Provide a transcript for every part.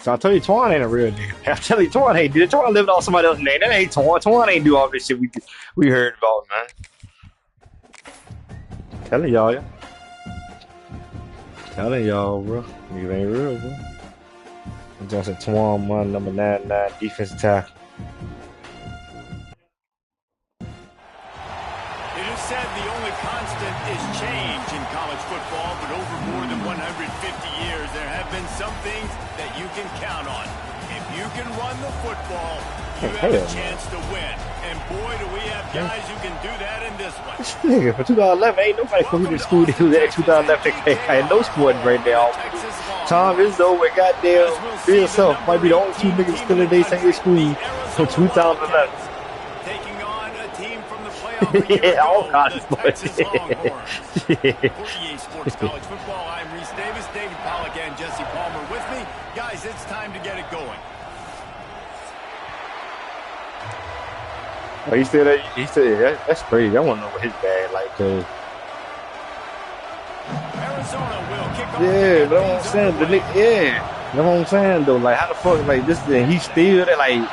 So I tell you, Twan ain't a real nigga. I tell you, Twan ain't do it. Twan lived off somebody else's name. That ain't Twan. Twan ain't do all this shit we heard about, man. Telling y'all, yeah. Telling y'all, bro. You ain't real, bro. Johnson Twan, man, number 99, defensive tackle. It is said the only constant is change in college football, but over more than 150 years, there have been some things that you can count on. If you can run the football, you have a chance to win. And boy, do we have guys who can do that in this one. This nigga, for 2011, ain't nobody coming to school to do that. 2011, I had no sporting right now. Tom Izzo and goddamn Bill Self might be the only two niggas still in their same school from 2011. Taking on a team from the playoff. Yeah, all kinds of sports. 48 Sports College Football. I'm Reese Davis, David Pollack, and Jesse Palmer with me. Guys, it's time to get it going. Oh, he said that. He said that's crazy. I want to know what his bag like, cause Arizona will kick off. Yeah, but I'm saying the nigga. Yeah, that's what I'm saying though. Like, how the fuck like this? And he still that like.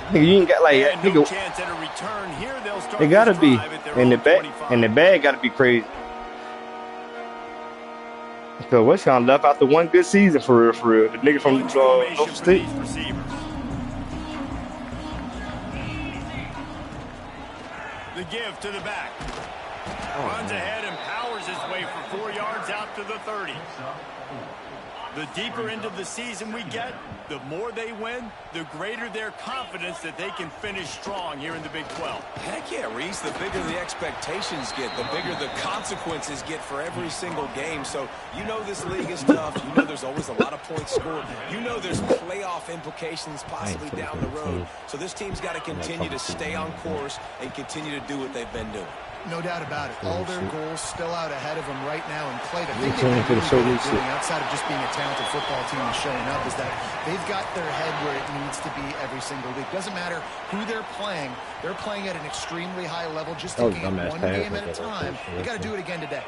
Nigga, you ain't got like and nigga. No chance at a return here. They'll start It gotta be, and the bag, 25. and the bag gotta be crazy. Cause West Con left after one good season for real, for real. The nigga from North State. The give to the back. Runs ahead and powers his way for 4 yards out to the 30. The deeper into the season we get, the more they win, the greater their confidence that they can finish strong here in the Big 12. Heck yeah, Reese. The bigger the expectations get, the bigger the consequences get for every single game. So you know this league is tough. You know there's always a lot of points scored. You know there's playoff implications possibly down the road. So this team's got to continue to stay on course and continue to do what they've been doing. No doubt about it. All their goals still out ahead of them right now in play. The thing they're doing outside of just being a talented football team and showing up is that they've got their head where it needs to be every single week. Doesn't matter who they're playing at an extremely high level, just taking it one game at a time. You got to do it again today.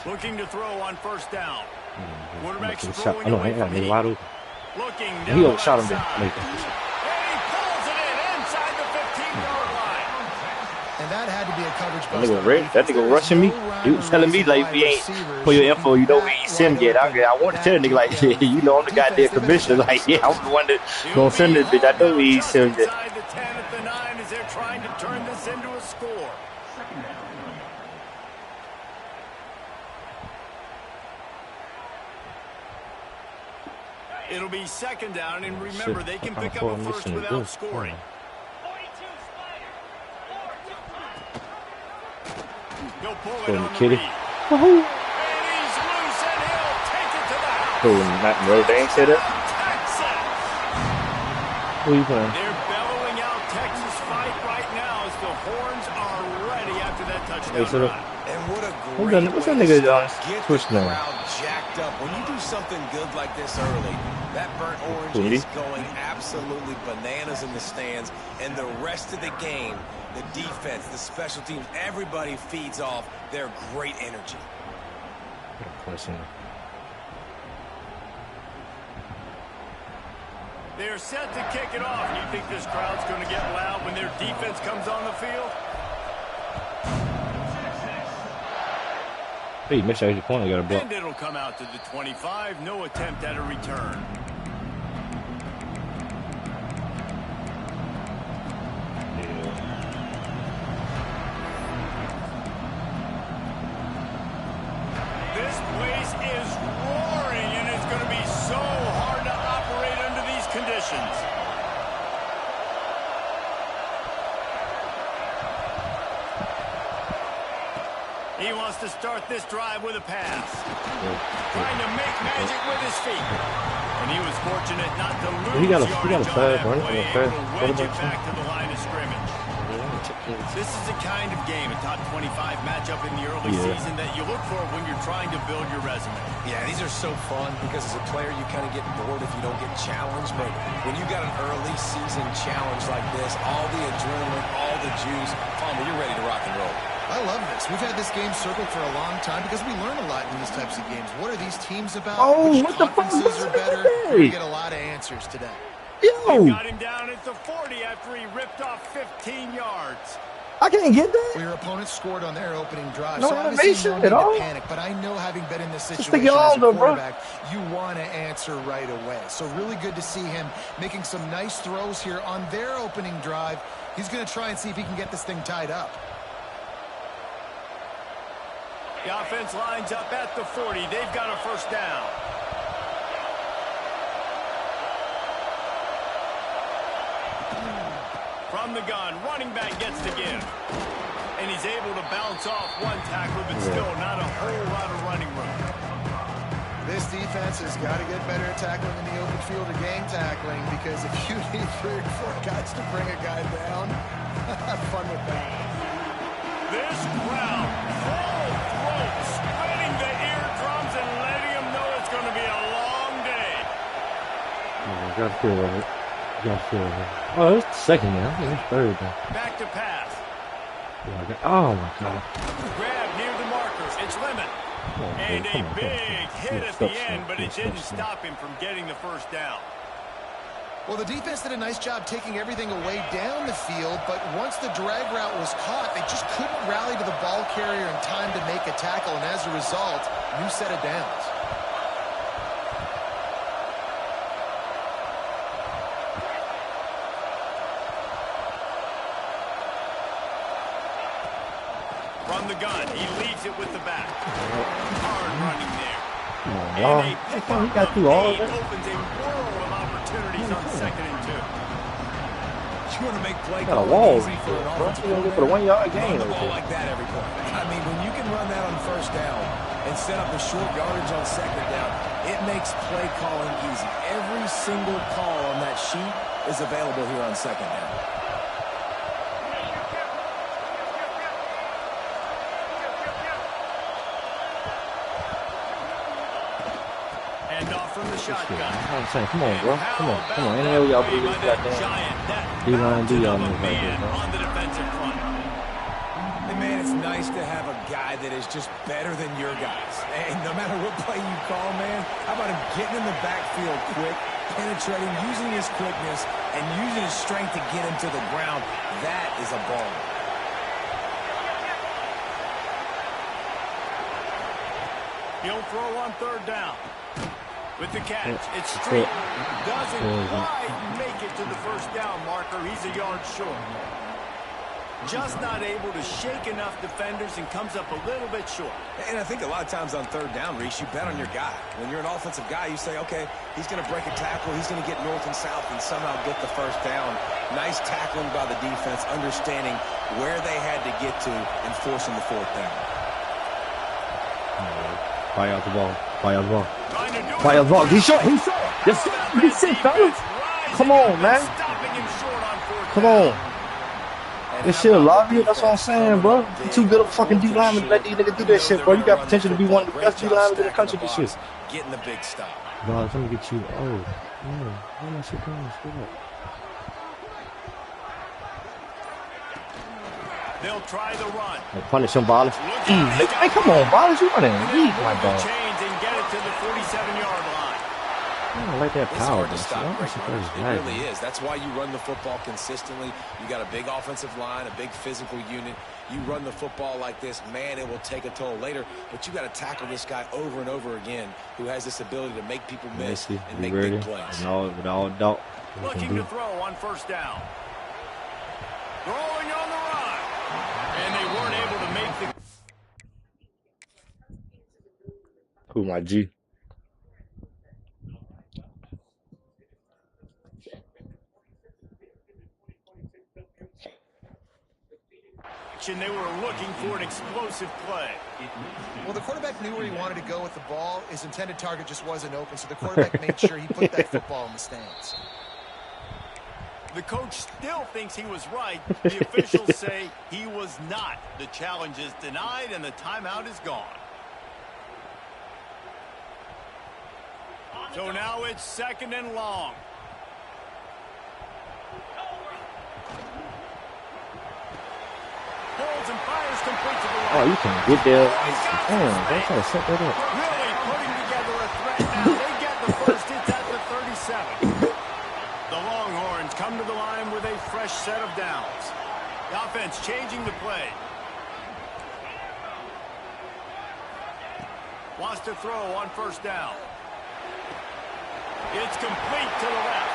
Looking to throw on first down. Quarterback's I know, I got me wide open. Looking He down overshot him the there. And he pulls it in inside the 15-yard line. And that had to be a coverage That nigga rushing me. He was telling me like, we ain't for your info, you know we ain't send yet. I want to tell the nigga like, yeah, you know I'm the goddamn commissioner. Like, yeah, I'm the one that gonna send this bitch. I know we ain't send yet. Inside the 10 at the 9 as they're trying to turn this into a score. It'll be second down, and remember, they can pick up a first without scoring. He'll pull it on the read. And he's loose, and he'll take it to the house. Who, not Notre Dame said that? Texas. Who you playing? They're bellowing out Texas fight right now as the horns are ready after that touchdown run. And what a great what's that nigga get push the now? crowd jacked up. When you do something good like this early, that burnt orange is going absolutely bananas in the stands. And the rest of the game, the defense, the special teams, everybody feeds off their great energy. They're set to kick it off. You think this crowd's going to get loud when their defense comes on the field? Hey, missed out your corner, got a block. And it'll come out to the 25. No attempt at a return. This place is roaring, and it's going to be so hard to operate under these conditions. He wants to start this drive with a pass. Trying to make magic with his feet. And he was fortunate not to lose yardage on that play, able to wedge it back to the line of scrimmage. This is the kind of game, a top 25 matchup in the early season that you look for when you're trying to build your resume. Yeah, these are so fun because as a player you kind of get bored if you don't get challenged. But when you got an early season challenge like this, all the adrenaline, all the juice, Palmer, you're ready to rock and roll. I love this. We've had this game circled for a long time because we learn a lot in these types of games. What are these teams about? Oh, which what the fuck? conferences are better? We're going to get a lot of answers today. Yo! He got him down at the 40 after he ripped off 15 yards. I can't get that. Well, your opponent scored on their opening drive. No so obviously animation no at all. need to panic, but I know having been in this Just situation all as a though, bro. quarterback, you want to answer right away. So really good to see him making some nice throws here on their opening drive. He's going to try and see if he can get this thing tied up. The offense lines up at the 40. They've got a first down. From the gun, running back gets to give. And he's able to bounce off one tackle, but still not a whole lot of running room. This defense has got to get better at tackling in the open field or game tackling, because if you need 3 or 4 guys to bring a guy down, have fun with that. This crowd, full throat, spreading the eardrums and letting them know it's going to be a long day. I got to feel it. Oh, it's second now. It's third now. Back to pass. Oh, my God. Grab near the markers. It's Lemon. And a big hit at the end, but it didn't stop him from getting the first down. Well, the defense did a nice job taking everything away down the field, but once the drag route was caught, they just couldn't rally to the ball carrier in time to make a tackle, and as a result, new set of downs. From the gun, he leaves it with the back. Hard running there. Y'all. He got through all of it. Opens a world of opportunities on 2nd and 2. You want to make play Got a calling wall easy for an bro. offensive You're gonna go coordinator. for the 1-yard gain Run the right ball there. like that every play. I mean, when you can run that on first down and set up a short yardage on 2nd down, it makes play calling easy. Every single call on that sheet is available here on 2nd down. And off from the shotgun. I'm saying, come on, bro. Come on. Any of y'all believe this goddamn D-line do y'all move right there, bro. On the defensive front. And man, it's nice to have a guy that is just better than your guys. And no matter what play you call, man, how about him getting in the backfield quick, penetrating, using his quickness, and using his strength to get him to the ground. That is a ball. He'll throw on 3rd down. With the catch, it's Street. Doesn't quite make it to the first down marker. He's a yard short. Just not able to shake enough defenders and comes up a little bit short. And I think a lot of times on 3rd down, Reese, you bet on your guy. When you're an offensive guy, you say, okay, he's going to break a tackle. He's going to get north and south and somehow get the first down. Nice tackling by the defense, understanding where they had to get to and forcing the 4th down. Fire out the ball. Fire out the ball. He's short. Yes, he's sick, fellas. Come on, man. Come on. This shit alive here. That's what I'm saying, bro. You too good of a fucking D-lineman to let these niggas do that shit, bro. You got potential to be one of the best D-linemen in the country this shit. Getting the big stop. Bro, let me get you. Oh, man. Where my shit going? Straight up. They'll try the run. Punish him, Ballers. Hey, come on, Ballers. You running weak, my dog. Chains and get it to the 47-yard line. I don't like that It's power. hard to stop great runners. It Right. really is. That's why you run the football consistently. You got a big offensive line, a big physical unit. You run the football like this, man, it will take a toll later. But you got to tackle this guy over and over again, who has this ability to make people miss and make big plays. With all doubt. Looking to throw on 1st down. Throwing on the run. And they weren't able to make the... Who, my G? They were looking for an explosive play. Well, the quarterback knew where he wanted to go with the ball. His intended target just wasn't open, so the quarterback made sure he put that football in the stands. The coach still thinks he was right. The officials say he was not. The challenge is denied, and the timeout is gone. So now it's 2nd and long. holds and fires complete to the right. Oh, you can get there. Damn, don't try to set that up. Really putting together a threat now. They get the first. It's at the 37. The Longhorns come to the line with a fresh set of downs. The offense changing the play. Wants to throw on first down. It's complete to the left.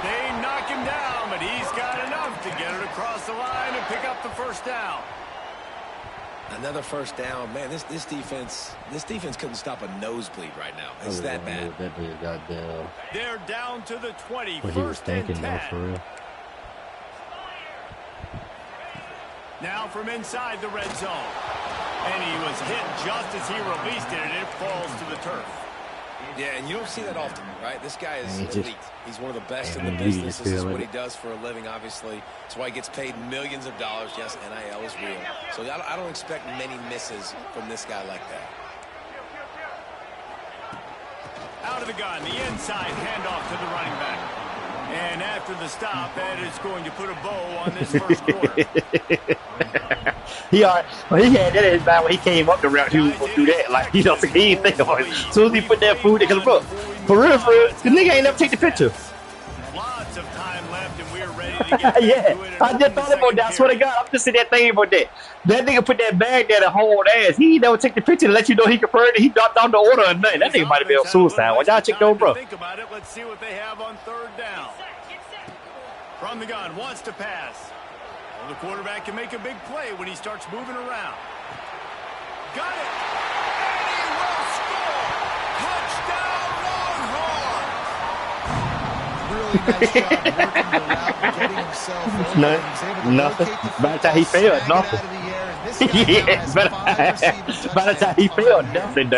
They knock him down, but he's got enough to get it across the line and pick up the first down. Another first down. Man, this defense couldn't stop a nosebleed right now. It's that bad. They're down to the 20. What he was First and thinking, 10. though, for real. Now from inside the red zone. And he was hit just as he released it, and it falls to the turf. Yeah, and you don't see that often, right? This guy is elite. He's one of the best in Man, the business. This is like what he does for a living, obviously. That's why he gets paid millions of dollars. Yes, NIL is real. So I don't expect many misses from this guy like that. Out of the gun, the inside handoff to the running back. And after the stop, that is going to put a bow on this first quarter. He had that in his mind when he came up the route. He was going to do that. Like, you know, he didn't think about it. As soon as he put that food in the book. For real, the nigga ain't never take the picture. Lots of time left, and we're ready to get yeah, I just thought about that. I swear to God, I'm just saying that thing about that. That nigga put that bag there to hold ass. He never take the picture to let you know he confirmed it. He dropped down the order or nothing. That nigga might have been on suicide. Why y'all check those, bro? Think about it. Let's see what they have on third down. From the gun, wants to pass. Well, the quarterback can make a big play when he starts moving around. Got it. And he will score. Touchdown, Longhorns. Really nice job working the route, getting himself over. Nothing. By the time he failed, nothing. Yeah, by the time he failed, nothing.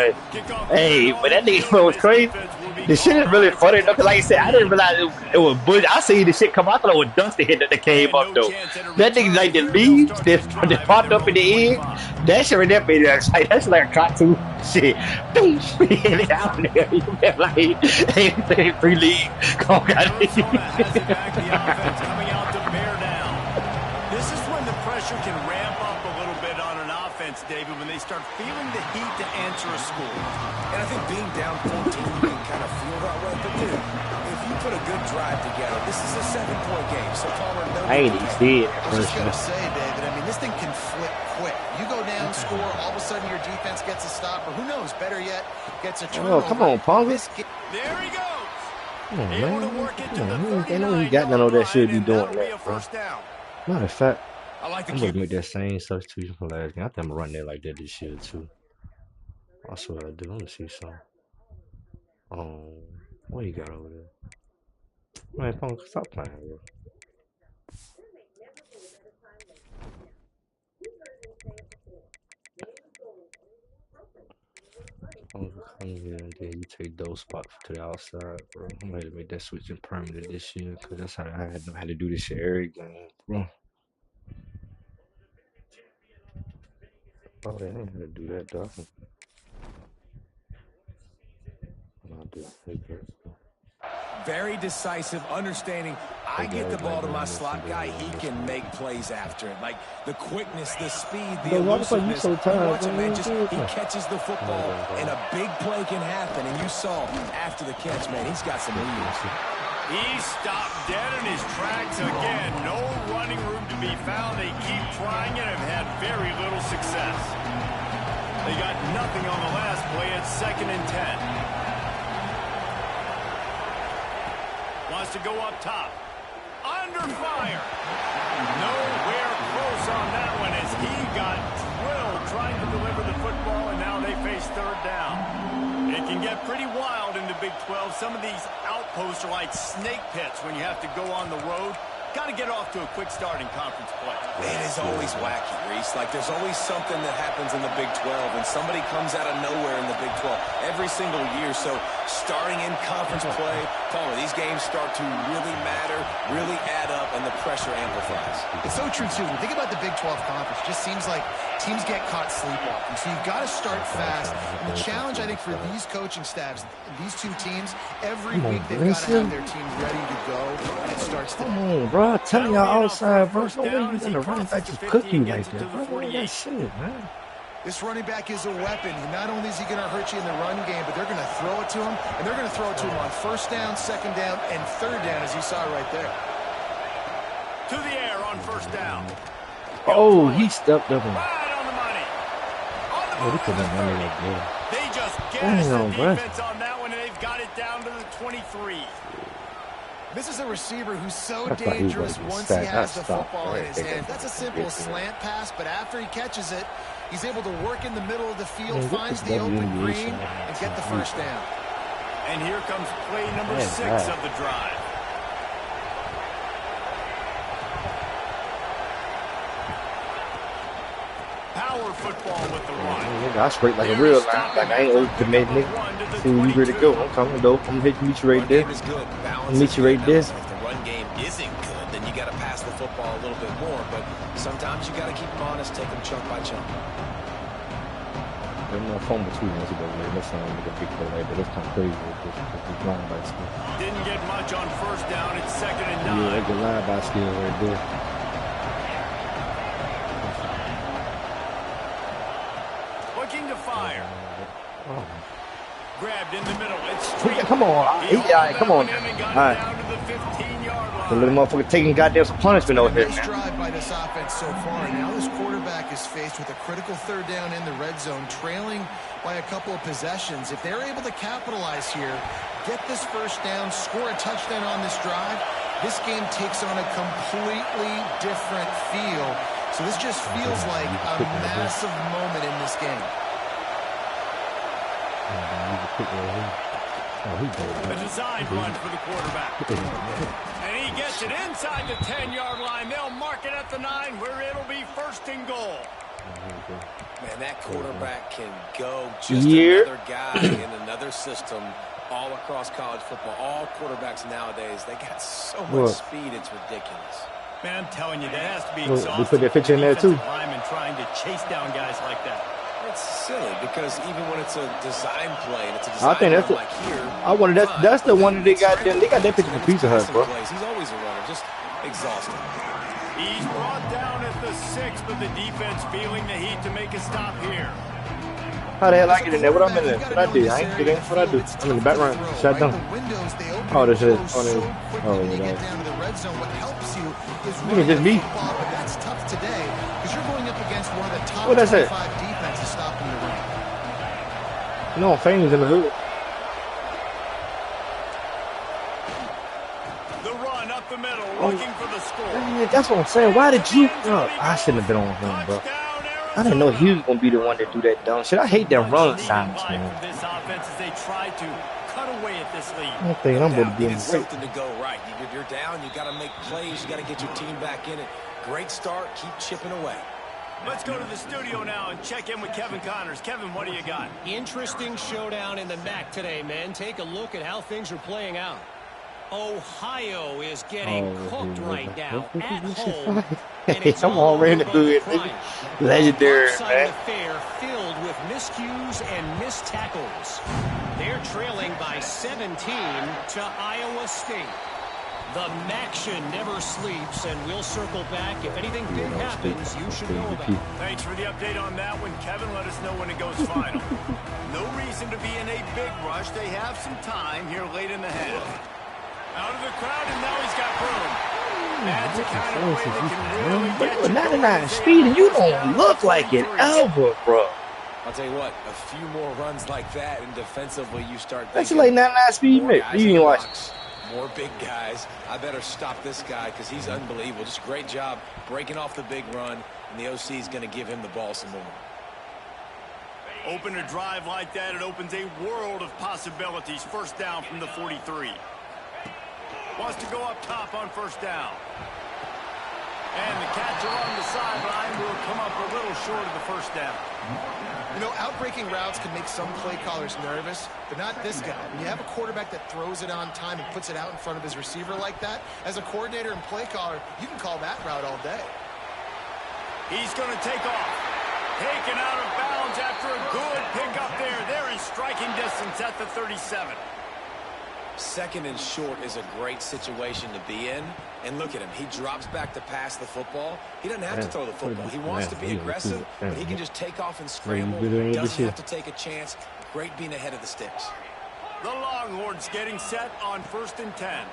Hey, but that nigga was crazy. The shit is really funny. Like I said, I didn't realize it was bullshit. I see the shit come out. I thought it was Dusty hit that came up, though. That nigga, like, the leaves that popped up in the end, that shit right there, baby, that's like a cartoon shit. Out there. You feel like, free league. Come on, guys. This is when the pressure can ramp up a little bit on an offense, David, when they start feeling the heat to answer a score. And I think being down 14, you can kind of feel that way. But, dude, if you put a good drive together, this is a 7-point game. So, Palmer, no. I ain't even see it. I was just going to say, David, I mean, this thing can flip quick. You go down, score, all of a sudden your defense gets a stop, or who knows, better yet, gets a turnover. Oh, come on, Ponga. There he goes. Come on, Able to man. work it to Come the on, 39. he got none of that shit be And doing that'll be that, a bro. first down. Matter of fact, I like the I'm going to keep. make that same substitution from last game. I think I'm going to run that like that this year, too. I swear I do. Let me see something. What you got over there? Man, Punk, stop playing, bro. Come here and then you take those spots to the outside, bro. I'm ready to make that switch in permanent this year, because that's how I had to do this shit every game, bro. Oh, they ain't had to do that, dog. I'll do it. Very decisive, understanding. I get the ball to my slot guy, he can make plays after it. Like the quickness, the speed, the elusiveness. Watch him, man. He catches the football, and a big play can happen. And you saw after the catch, man, he's got some wheels. He stopped dead in his tracks again. No running room to be found. They keep trying and have had very little success. They got nothing on the last play. It's 2nd and 10. Wants to go up top. Under fire. Nowhere close on that one as he got drilled trying to deliver the football, and now they face third down. It can get pretty wild in the Big 12. Some of these outposts are like snake pits when you have to go on the road. Got to get off to a quick start in conference play. It is always wacky, Reese. Like, there's always something that happens in the Big 12, and somebody comes out of nowhere in the Big 12 every single year. So, starting in conference play, Palmer, these games start to really matter, really add up, and the pressure amplifies. It's so true, too. When you think about the Big 12 conference, it just seems like teams get caught sleepwalking. So you've got to start fast. And the challenge, I think, for these coaching staffs, these two teams, every week they've got to have their team ready to go. And it starts to... Come on, bro. Tell me y'all outside, bro. No way you gonna run back just cook you like that, bro. That shit, man. This running back is a weapon. Not only is he going to hurt you in the run game, but they're going to throw it to him, and they're going to throw it to him on first down, second down, and third down, as you saw right there. To the air on first down. Oh, he stepped up. Right on the money. Oh, he couldn't run it like that. They just gassed the defense on that one, and they've got it down to the 23. This is a receiver who's so dangerous once he has the football in his hand. That's a simple slant pass, but after he catches it, he's able to work in the middle of the field, finds the open green, and get the first down. And here comes play number 6 of the drive. Power football with the run. I straight like a real line, like I ain't old to make nigga. See where you ready to go. I'm coming though. I'm gonna meet you right there. I'm meet you right there. If the run game isn't good, then you got to pass the football a little bit more. But sometimes you got to keep them honest, take them chunk by chunk. There's no phone between us ago. This time we got big play like that. It's kind of crazy. It's line by skill. Didn't get much on first down. It's 2nd and 9. Yeah, that's a line by skill right there. Looking to fire. Oh. Grabbed in the middle. It's straight. Come on. Come on. All right. Down to the 15-yard line. The little motherfucker taking goddamn some punishment over here. Nice drive by this offense so far. Now this quarterback is faced with a critical third down in the red zone, trailing by a couple of possessions. If they're able to capitalize here, get this first down, score a touchdown on this drive, this game takes on a completely different feel. So this just feels like a massive moment in this game. A design run for the quarterback. And he gets it inside the 10-yard line. They'll mark it at the 9 where it'll be 1st and goal. Man, that quarterback can go just another guy in another system all across college football. All quarterbacks nowadays, they got so much speed, it's ridiculous. Man, I'm telling you, that has to be exhausting. We put that picture in there too. Lineman trying to chase down guys like that. It's silly because even when it's a design play and it's a design I think that's like here, that's the one that they got there. They got that picture for Pizza Hut, bro. He's always a runner, just exhausting. He's brought down at the 6, but the defense feeling the heat to make a stop here. How the hell I get in there? What I'm in there? What I do? I ain't get in. What I do? I'm in the background. Shut down. Oh, this is funny. Oh, yeah. You can just me. That's tough today because you're going up against one of the top 25 defenses stopping the run. No, Fame's in the hood. The run up the middle, looking for the score. Yeah, that's what I'm saying. Why did you? I shouldn't have been on him, bro. I didn't know he was gonna be the one to do that dumb shit. I hate that run silence, man. This offense as they try to cut away at this lead. I don't think I'm gonna be in something to go right. If you're down, you got to make plays. You got to get your team back in it. Great start. Keep chipping away. Let's go to the studio now and check in with Kevin Connors. Kevin, what do you got? Interesting showdown in the MAC today, men. Take a look at how things are playing out. Ohio is getting cooked right now at home. I'm already good. Legendary, man. Affair filled with miscues and missed tackles. They're trailing by 17 to Iowa State. The MACtion never sleeps, and we'll circle back. If anything big happens, you should know about it. Thanks for the update on that one, Kevin. Let us know when it goes final. No reason to be in a big rush. They have some time here late in the half. Out of the crowd, and now he's got room. That's the kind of way that can really get you. 99 speed, and you don't look like it ever, bro. I'll tell you what, a few more runs like that, and defensively you start thinking. That's like 99 speed, man. You didn't watch it. More big guys. I better stop this guy because he's unbelievable. Just great job breaking off the big run, and the OC is going to give him the ball some more. Open a drive like that, it opens a world of possibilities. First down from the 43. Wants to go up top on first down. And the catcher on the sideline will come up a little short of the first down. You know, outbreaking routes can make some play callers nervous, but not this guy. When you have a quarterback that throws it on time and puts it out in front of his receiver like that, as a coordinator and play caller, you can call that route all day. He's going to take off. taken out of bounds after a good pickup there. They're in striking distance at the 37. Second and short is a great situation to be in. And look at him. He drops back to pass the football. He doesn't have to throw the football. He wants to be aggressive, but he can just take off and scramble. Doesn't have to take a chance. Great being ahead of the sticks. The Longhorns getting set on 1st and 10.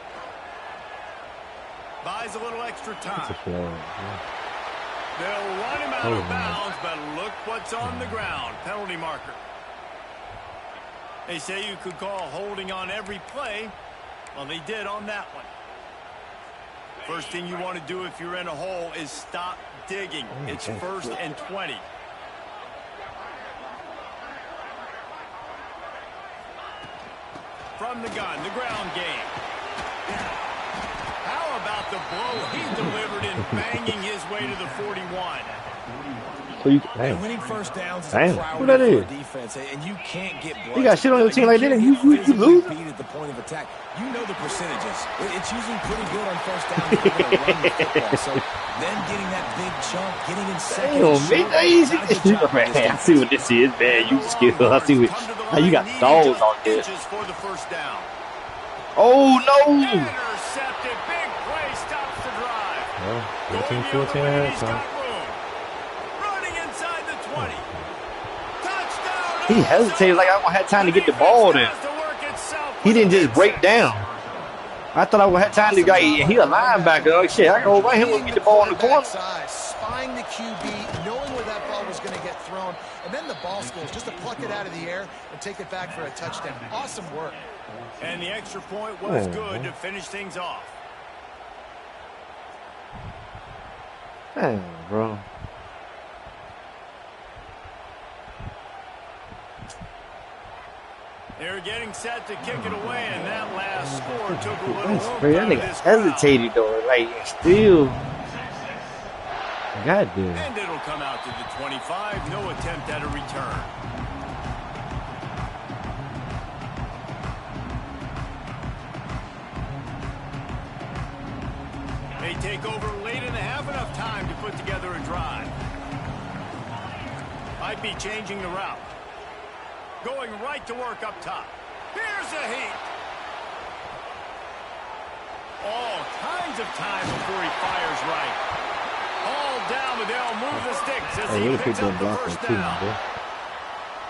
Buys a little extra time. They'll run him out of bounds, but look what's on the ground. Penalty marker. They say you could call holding on every play. Well, they did on that one. First thing you want to do if you're in a hole is stop digging. It's 1st and 20. From the gun, the ground game. How about the blow he delivered in banging his way to the 41? So you, winning first downs is a priority for defense, and you can't get blood. You got shit on your team like that, and you lose. At the point of attack, you know the percentages. It's usually pretty good on first down if you're going to run the football. So then getting that big chunk, getting in second. Man, I see what this is, man. You skill. I see what. Now you got dogs on this. Oh no! Intercepted. Big play stops the drive. Well, 14-14. He hesitated like I had time to get the ball there. He didn't just break down. I thought I would have time to go. He a linebacker. Like shit, I go right here and get the ball in the corner. Spying the QB, knowing where that ball was going to get thrown, and then the ball skills just to pluck it out of the air and take it back for a touchdown. Awesome work. And the extra point was good to finish things off. Damn, bro. They're getting set to kick it away, and that last score took a little that nigga hesitated though, like still. God damn. And it'll come out to the 25. No attempt at a return. They take over late in the half, enough time to put together a drive. Might be changing the route. Going right to work up top. Here's a heat. All kinds of time before he fires right. All down, but they'll move the sticks as he picks up the first down.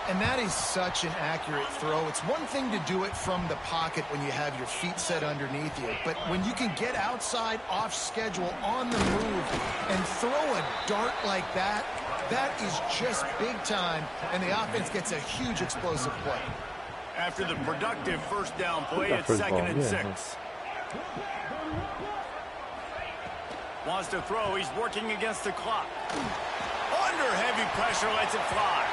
And that is such an accurate throw. It's one thing to do it from the pocket when you have your feet set underneath you, but when you can get outside, off schedule, on the move, and throw a dart like that, that is just big time, and the offense gets a huge explosive play. After the productive first down play, it's 2nd and 6. Wants to throw. He's working against the clock. Under heavy pressure, lets it fly.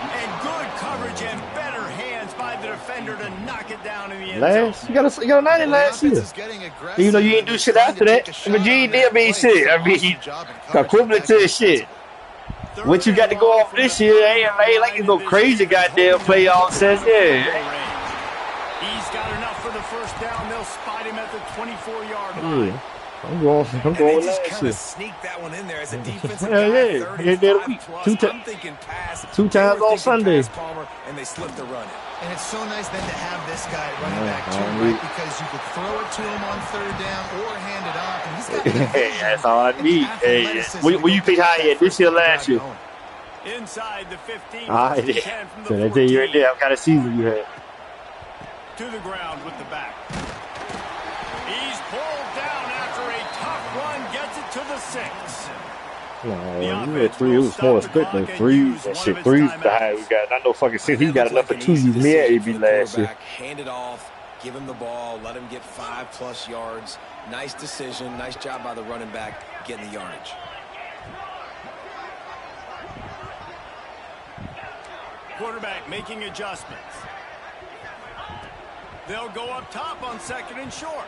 And good coverage and better hands by the defender to knock it down in the end zone. You got a 90 last year. You know you ain't do shit after that. I mean, you ain't did me shit. I mean, equivalent to this shit. What you got to go off this year ain't like you go crazy goddamn playoff says, yeah. He's got enough for the first down. They'll spot him at the 24-yard line. I'm going last year. Sneak that one in there as a defensive two times on Sunday. And they slipped the run. And it's so nice then to have this guy running back too, right? Because you could throw it to him on 3rd down or hand it off, and he's got the vision. That's all I need. Hey, will you pick high yet this year, last year? Inside the 15. All right, so that's it. You right there. What kind of season you had? To the ground with the back. He's pulled down after a tough run, gets it to the 6. No, you had 3. It was smaller split than 3. That shit, 3's the high we got. Not no fucking 6. He got enough for 2 years. Me at AB last year. Hand it off, give him the ball, let him get 5+ yards. Nice decision. Nice job by the running back getting the yardage. Quarterback making adjustments. They'll go up top on 2nd and short.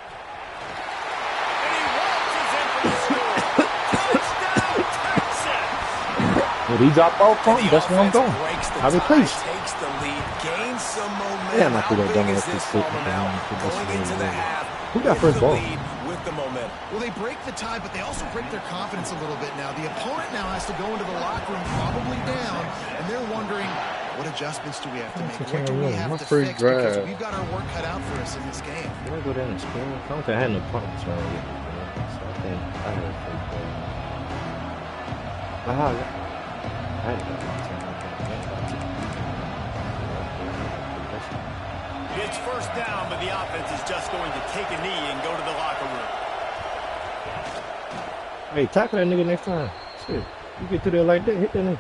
And he waltzes in for the score. Touchdown, Texas! Well, he dropped ball from him. That's where I'm going. I replace. Takes the lead, gains some momentum. Yeah, I'm not going to Going into the half, who got first ball? with the momentum. Well, they break the tie, but they also break their confidence a little bit now. The opponent now has to go into the locker room probably down, and they're wondering, what adjustments do we have to make? What do we have to fix? Because we've got our work cut out for us in this game. Did I go down and score? I don't think I had no points right yet. So I think I had a free throw. I had to go. It's first down, but the offense is just going to take a knee and go to the locker room. Hey, tackle that nigga next time. Shit. You get to there like that, hit that nigga.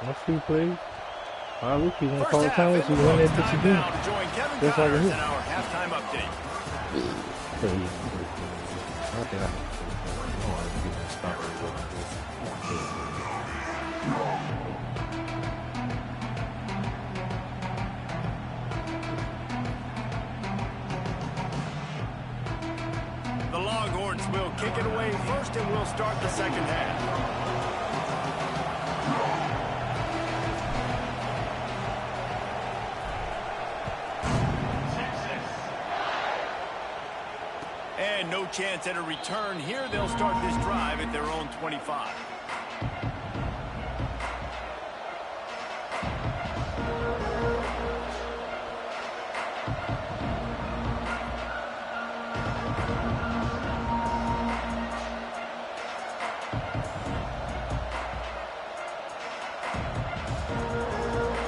That's free play. All right, Rookie, want to call the time so you win that bitch again. Just like here. Our halftime update. I think I want to get this start right The Longhorns will kick it away first, and we'll start the second half. And no chance at a return here. They'll start this drive at their own 25.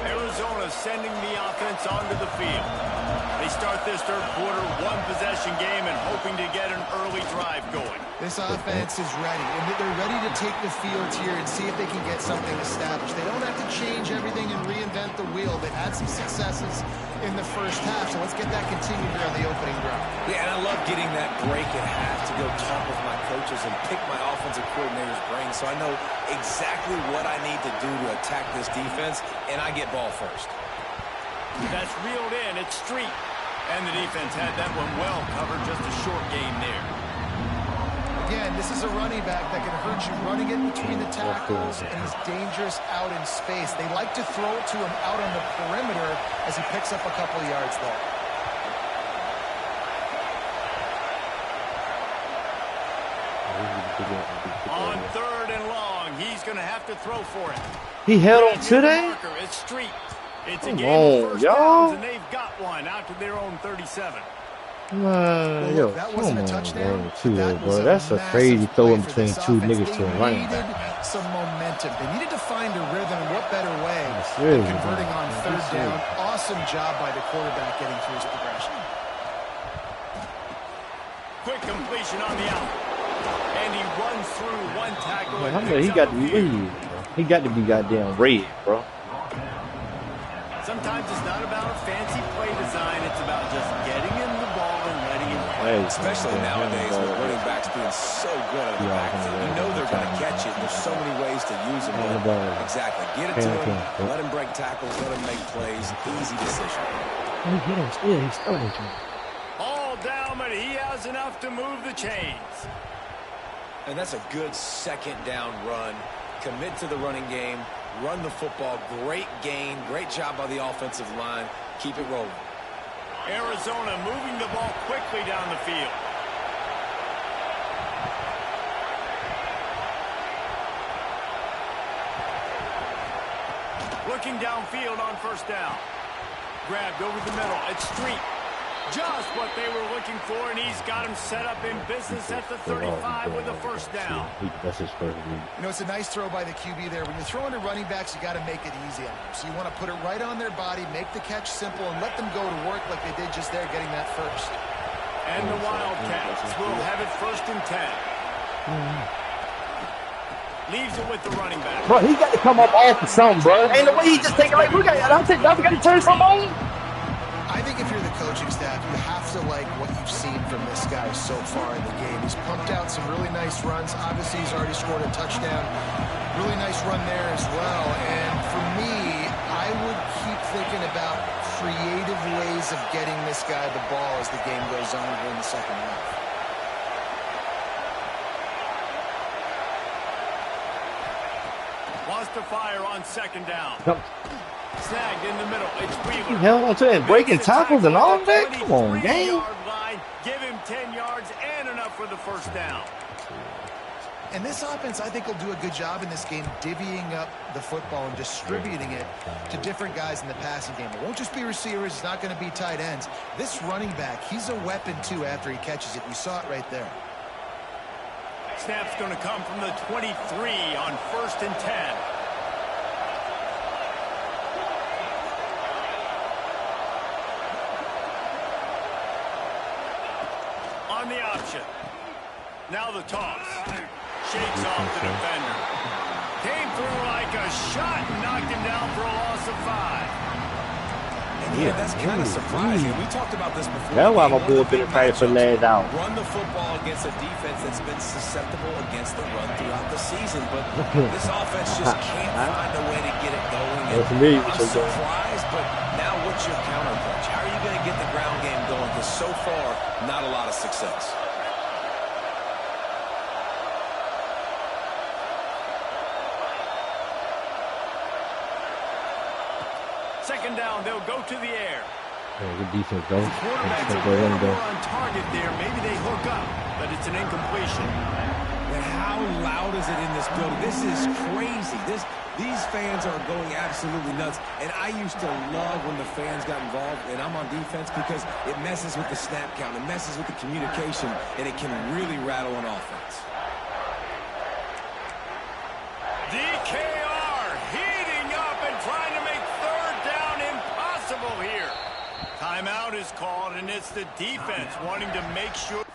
Arizona sending the offense onto the field. They start this third quarter one-possession game and hoping to get an early drive going. This offense is ready, and they're ready to take the field here and see if they can get something established. They don't have to change everything and reinvent the wheel. They've had some successes in the first half, so let's get that continued here on the opening drive. Yeah, and I love getting that break at half to go talk with my coaches and pick my offensive coordinator's brain so I know exactly what I need to do to attack this defense, and I get ball first. That's reeled in. It's Street. And the defense had that one well covered. Just a short gain there. Again, this is a running back that can hurt you running it between the tackles and is dangerous out in space. They like to throw it to him out on the perimeter as he picks up a couple of yards there. On third and long, he's going to have to throw for it. He held on to that? It's Street. It's a Come game of on, first y'all. downs, and they've got one out to their own 37. Yo, that come wasn't on, a touchdown. man. Too That low, was bro. That's a crazy throw in between two niggas to a running They back. needed some momentum. They needed to find a rhythm. What better way Really, than converting on man. third That's down? it. Awesome job by the quarterback getting through his progression. Quick completion on the out. And he runs through one tackle. Man, and I'm like, he picks got up to a be few. red, bro. He got to be goddamn red, bro. Sometimes it's not about a fancy play design. It's about just getting him the ball and letting him play. Especially nowadays with running backs being so good at the backfield. You know they're going to catch it. There's so many ways to use them. Exactly. Get it to him. Let him break tackles. Let him make plays. Easy decision. He's starting to. All down, but he has enough to move the chains. And that's a good second down run. Commit to the running game. Run the football. Great gain. Great job by the offensive line. Keep it rolling. Arizona moving the ball quickly down the field. Looking downfield on first down. Grabbed over the middle. It's Street. Just what they were looking for, and he's got him set up in business at the 35 with a first down. That's his first read. You know, it's a nice throw by the QB there. When you're throwing to running backs, you got to make it easy on them. So you want to put it right on their body, make the catch simple, and let them go to work like they did just there, getting that first. And the Wildcats will have it first and 10. Leaves it with the running back. Bro, he got to come up off of something, bro. Ain't the way he just take it like, we got to turn something on. I think if you're the coaching staff, you have to like what you've seen from this guy so far in the game. He's pumped out some really nice runs. Obviously, he's already scored a touchdown. Really nice run there as well. And for me, I would keep thinking about creative ways of getting this guy the ball as the game goes on here in the second half. Wants to fire on second down. Snagged in the middle. It's Wheeler. He held on to it, breaking tackles and all that. Come on, game. Give him 10 yards and enough for the first down. And this offense, I think, will do a good job in this game divvying up the football and distributing it to different guys in the passing game. It won't just be receivers. It's not going to be tight ends. This running back, he's a weapon, too, after he catches it. You saw it right there. Snap's going to come from the 23 on 1st and 10. On the option. Now the toss. Shakes off the defender. Came through like a shot and knocked him down for a loss of 5. Yeah, that's kind of surprising. We talked about this before. That's why my boy been trying for last out. Run the football against a defense that's been susceptible against the run throughout the season, but this offense just can't find a way to get it going. And I'm surprised, but now what's your counterpunch? How are you going to get the ground game going? Because so far, not a lot of success. Second down, they'll go to the air. Yeah, good defense, though. Quarterback's a little more on target there. Maybe they hook up, but it's an incompletion. And how loud is it in this building? This is crazy. These fans are going absolutely nuts. And I used to love when the fans got involved, and I'm on defense, because it messes with the snap count. It messes with the communication, and it can really rattle an offense. DKR heating up and trying to make third down impossible here. Timeout is called, and it's the defense wanting to make sure.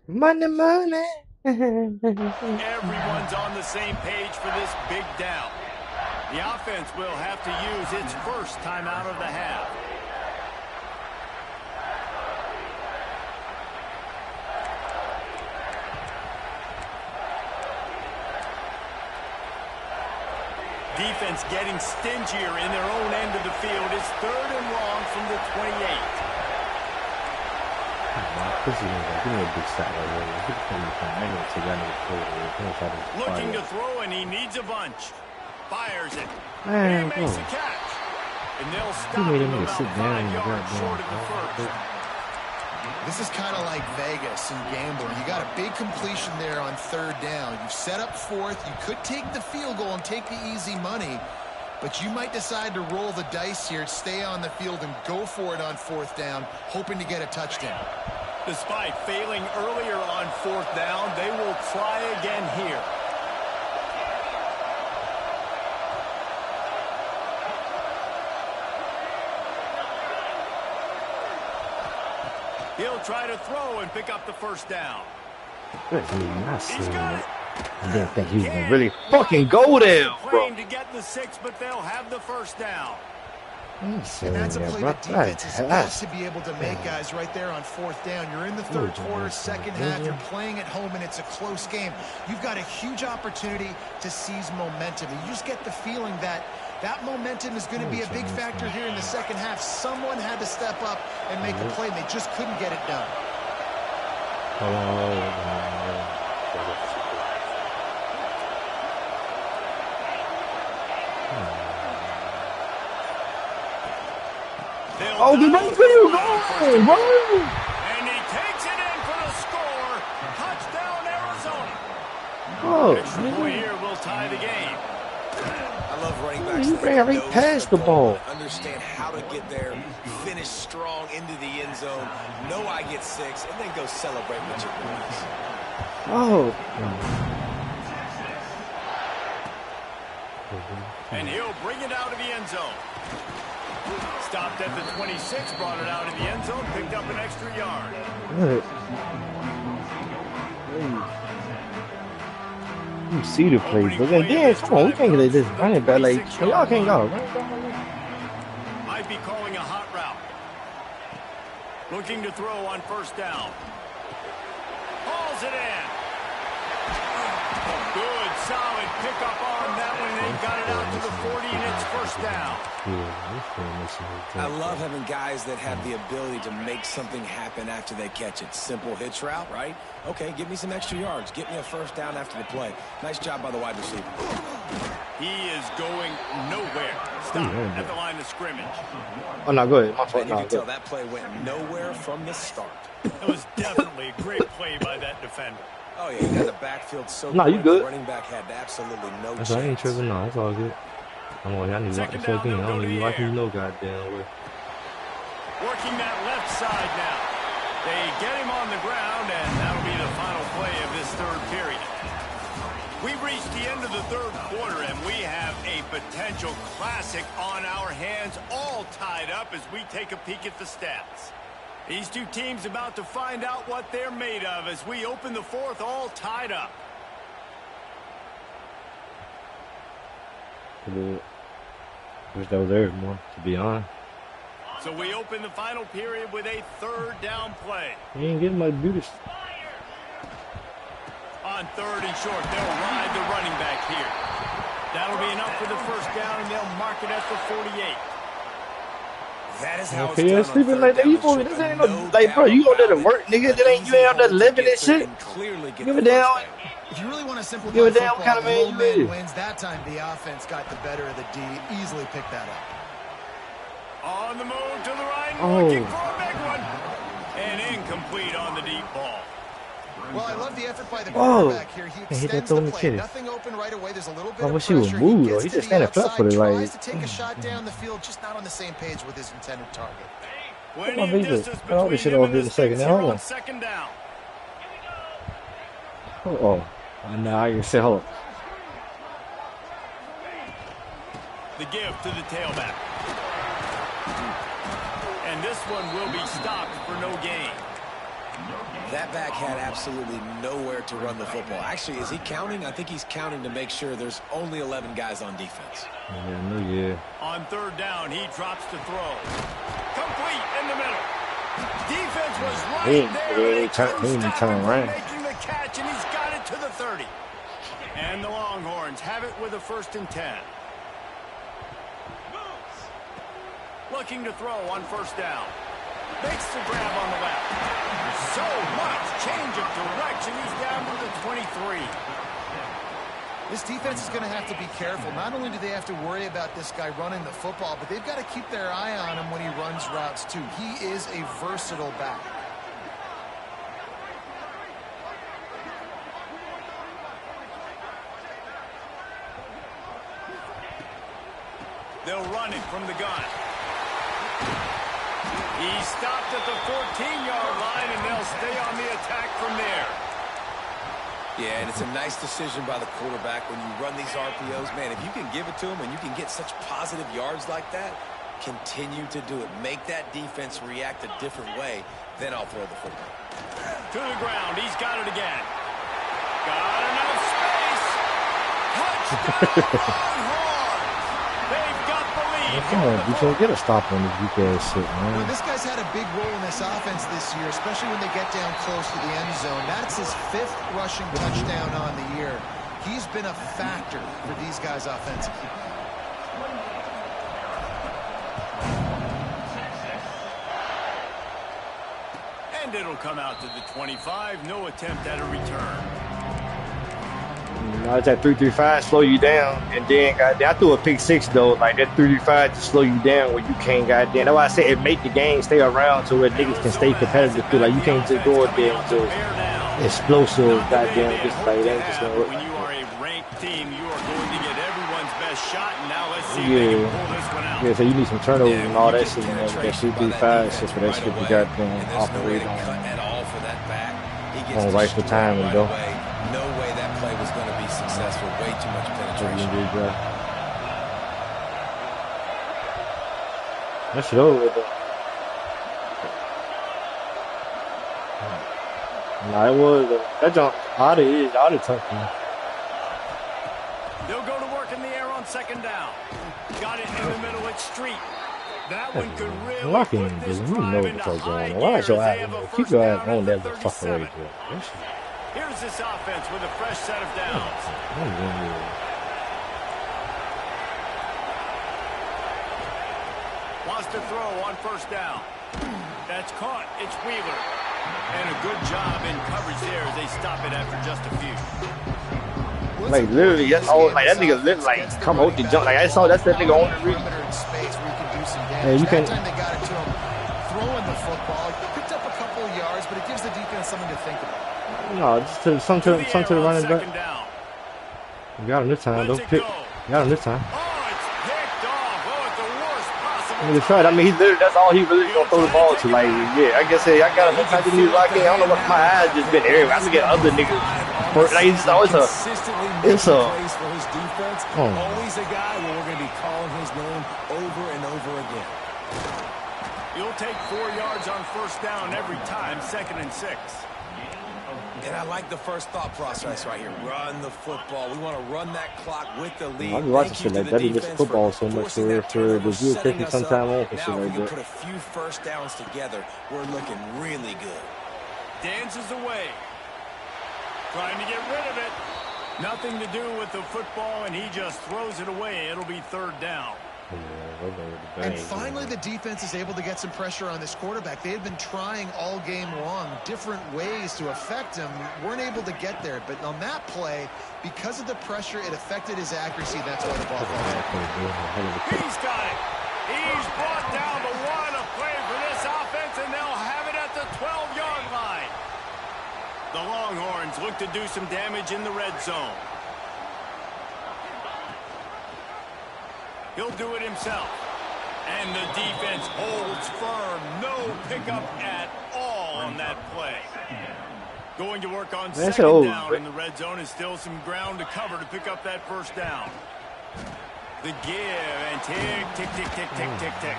Money, money. Everyone's on the same page for this big down. The offense will have to use its first timeout of the half. Defense getting stingier in their own end of the field. It's 3rd and long from the 28. Give me a big sack right here. Looking to throw, and he needs a bunch. Fires it. Man, he makes a catch. And they'll stop him about 5 yards short of the first. This is kind of like Vegas and gambling. You got a big completion there on 3rd down. You've set up 4th. You could take the field goal and take the easy money, but you might decide to roll the dice here, stay on the field, and go for it on 4th down, hoping to get a touchdown. Despite failing earlier on 4th down, they will try again here. He'll try to throw and pick up the first down. He's got it. I didn't think he was going to really fucking go there, bro. To get the 6, but they'll have the first down. And that's a play that defense is supposed to be able to make, guys, right there on 4th down. You're in the 3rd quarter, 2nd half. You're playing at home, and it's a close game. You've got a huge opportunity to seize momentum. And you just get the feeling that that momentum is going to be a big factor here in the 2nd half. Someone had to step up and make a play, and they just couldn't get it done. Oh, the run for you! Run! And he takes it in for the score. Touchdown, Arizona. Oh, extra point here will tie the game. I love running backs. You bring every pass the ball. Understand how to get there, finish strong into the end zone, know I get 6, and then go celebrate with your boys. Oh. And he'll bring it out of the end zone. Stopped at the 26, brought it out of the end zone, picked up an extra yard. You see the plays, but then come on, we can't get this running back. Like, y'all can't go. Might be calling a hot route. Looking to throw on 1st down. Hauls it in. Good, solid pickup on that one. They got it out to the 40. it's first down. I love having guys that have the ability to make something happen after they catch it. Simple hitch route, right? Okay, give me some extra yards. Get me a first down after the play. Nice job by the wide receiver. He is going nowhere. Stop at the line of scrimmage. Oh, no, go ahead. My fault. And you can tell that play went nowhere from the start. It was definitely a great play by that defender. Oh, yeah, he got the backfield so no, you good. The running back had absolutely no chance. I ain't tripping. No, it's all good. I'm like, I need to watch the fucking. I don't need to watch you no goddamn way. Working that left side now. They get him on the ground, and that'll be the final play of this third period. We've reached the end of the third quarter, and we have a potential classic on our hands, all tied up as we take a peek at the stats. These two teams about to find out what they're made of as we open the fourth, all tied up. Wish that was there more, to be honest. So we open the final period with a third down play. He ain't getting my beauty. On third and short, they'll ride the running back here. That'll be enough for the first down, and they'll mark it at the 48. That is how okay, it's done. Sleeping like that. You boy, this ain't no, like, bro, you go there to work, nigga. That ain't you ain't out there living and shit. Give it down. If you really want to simplify Give it down. football, What kind of man the you is? wins. That time the offense got the better of the D. Easily picked that up. On the move to the right, looking for a big one. And incomplete on the deep ball. Well, I love the effort by the quarterback here. He extends the play. Nothing open right away. There's a little bit of pressure. He was moved, though. He just standing flat-footed, like. Tries to take a shot down the field, just not on the same page with his intended target. Put my distance all this shit off here in a second. Now, hold on. Second down. Oh, now I can say, hold on. The give to the tailback. And this one will be stopped for no gain. That back had absolutely nowhere to run the football. Actually, is he counting? I think he's counting to make sure there's only 11 guys on defense. Yeah. On third down, he drops to throw. Complete in the middle. Defense was right there. They couldn't stop him from making the catch, and he's got it to the 30. And the Longhorns have it with a 1st and 10. Looking to throw on first down. Makes the grab on the left. So much change of direction. He's down to the 23. This defense is going to have to be careful. Not only do they have to worry about this guy running the football, but they've got to keep their eye on him when he runs routes too. He is a versatile back. They'll run it from the gun. He stopped at the 14-yard line, and they'll stay on the attack from there. Yeah, and it's a nice decision by the quarterback when you run these RPOs. Man, if you can give it to him and you can get such positive yards like that, continue to do it. Make that defense react a different way, then I'll throw the football. To the ground. He's got it again. Got enough space. Touchdown, They've got the lead. Come on, you can't get a stop on this weak ass shit, man. Well, this guy's had a big role in this offense this year, especially when they get down close to the end zone. That's his 5th rushing touchdown on the year. He's been a factor for these guys offensively. And it'll come out to the 25. No attempt at a return. It's that 3-3-5 slow you down, and then I threw a pick 6 though. Like that 3-3-5 to slow you down when you can't goddamn. That's why I said it make the game stay around so where niggas can stay competitive. Too. Like you can't just go in there and just explosive goddamn. Just like that. Just gonna work. When you are a ranked team, you are going to get everyone's best shot. And now let's see if they can pull this one out. Yeah, so you need some turnovers and all that shit. That 3-3-5 shit for that shit to goddamn off the radar. On right for time and go. No way that play was going to be successful. Way too much penetration. That shit over with though. Nah, it was that jump out of tough, man. They'll go to work in the air on second down. Got it in the middle at Street. That one could really put this drive into high gear. Why is your They have a ass? first Keep your down ass on at that the fucking 37. way, bro. Here's this offense with a fresh set of downs. Wants to throw on first down. That's caught. It's Wheeler. And a good job in coverage there as they stop it after just a few. Like literally, that's all. Like that nigga lit like come out the jump. Like I saw that's that nigga on the reach. Yeah, you can. That time they got it to him, throwing the football. He picked up a couple of yards, but it gives the defense something to think about. No, just to some to the running back. You got him this time. Don't pick. You got him this time. It's right. I mean, he's literally, that's all he really gonna throw the ball to. Like, yeah, I guess I got him. I just need lock in. I don't know what my eyes just been everywhere. I look at other niggas. Like, it's always a. It's a. Always a guy where we're gonna be calling his name over and over again. You'll take 4 yards on first down every time, 2nd and 6. And I like the first thought process right here. Run the football. We want to run that clock with the lead. I'll be watching shit like that. He misses football so much for the view taking some time off and shit like that. Now, if we can put a few first downs together, we're looking really good. Dances away. Trying to get rid of it. Nothing to do with the football, and he just throws it away. It'll be 3rd down. And finally, the defense is able to get some pressure on this quarterback. They had been trying all game long different ways to affect him. Weren't able to get there. But on that play, because of the pressure, it affected his accuracy. That's why the ball falls out. He's got it. He's brought down the one of play for this offense, and they'll have it at the 12-yard line. The Longhorns look to do some damage in the red zone. He'll do it himself. And the defense holds firm. No pickup at all on that play. Going to work on 2nd down in the red zone is still some ground to cover to pick up that first down. The give and tick, tick, tick, tick, tick, tick, tick.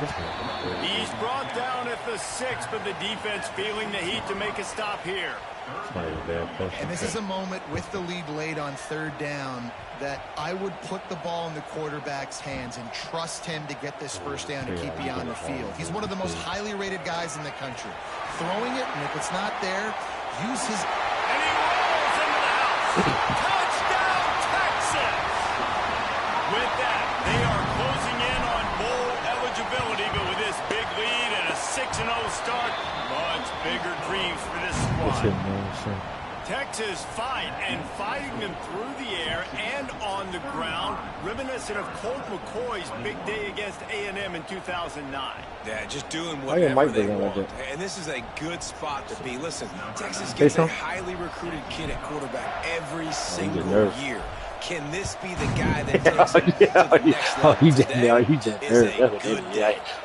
He's brought down at the 6, but the defense feeling the heat to make a stop here. And this is a moment with the lead late on 3rd down that I would put the ball in the quarterback's hands and trust him to get this first down to keep you on the field. He's one of the most highly rated guys in the country. Throwing it, and if it's not there, use his... And he rolls into the house. Touchdown, Texas! With that, they are closing in on bowl eligibility, but with this big lead and a 6-0 start, much bigger dreams for this squad. Texas fighting them through the air and on the ground, reminiscent of Colt McCoy's big day against A&M in 2009. Yeah, just doing whatever they want. And this is a good spot to be. Listen, Texas gets a highly recruited kid at quarterback every single year. Can this be the guy that takes it to the next level? He just nervous.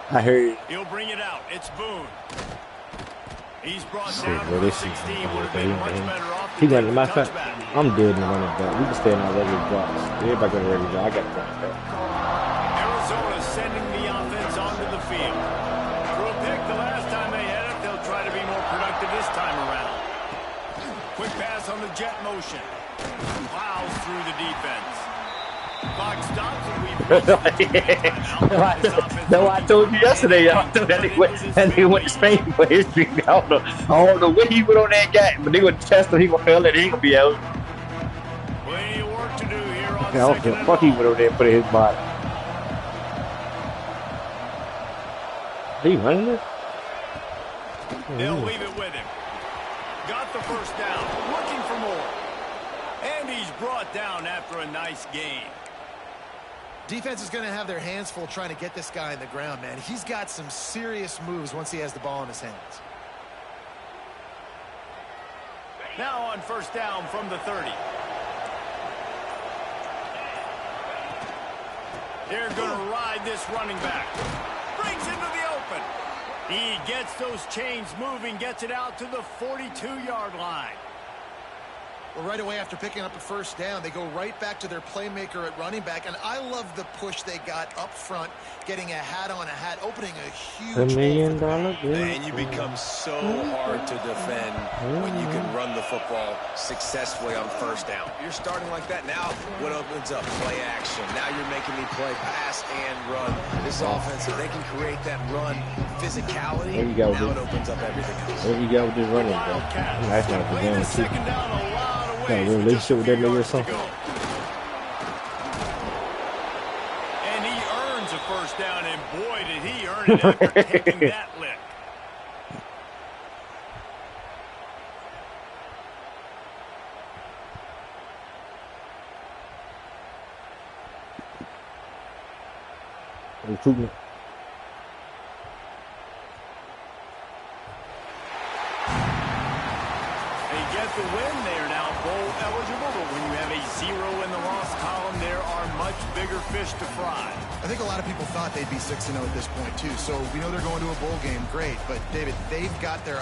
I heard. He'll bring it out. It's Boone. He's brought down to 16. Would have been much better off. He got it. Matter of fact, I'm dead in the running back. We can stay in our regular drops. Everybody got a regular drop. I got the running back. Arizona sending the offense onto the field. Threw a pick the last time they had it. They'll try to be more productive this time around. Quick pass on the jet motion. Plows through the defense. Clock stops and No, I told you yesterday. I told that they went to Spain for history. I don't know what he went on that guy, but they would test him. He gonna fail it. He ain't gonna be out. Plenty of work to do here on I don't give a fuck. He went over there and put it in his body. Are you running this? They'll leave it with him. Got the first down. Looking for more. And he's brought down after a nice game. Defense is going to have their hands full trying to get this guy on the ground, man. He's got some serious moves once he has the ball in his hands. Now on first down from the 30. They're going to ride this running back. Breaks into the open. He gets those chains moving, gets it out to the 42-yard line. Well, right away after picking up a first down, they go right back to their playmaker at running back. And I love the push they got up front, getting a hat on a hat, opening a huge $1 million bill. And you become so hard to defend when you can run the football successfully on first down. You're starting like that. Now what opens up? Play action. Now you're making me play pass and run. This offense, if they can create that run physicality, now it opens up everything else. What you got with this running back? I'm asking for them too. Got a relationship with that nigga or something? And he earns a first down, and boy, did he earn it after taking that lick. The win, they are now bowl eligible, but when you have a 0 in the loss column, there are much bigger fish to fry. I think a lot of people thought they'd be 6-0 at this point, too. So we know they're going to a bowl game. Great. But, David, they've got their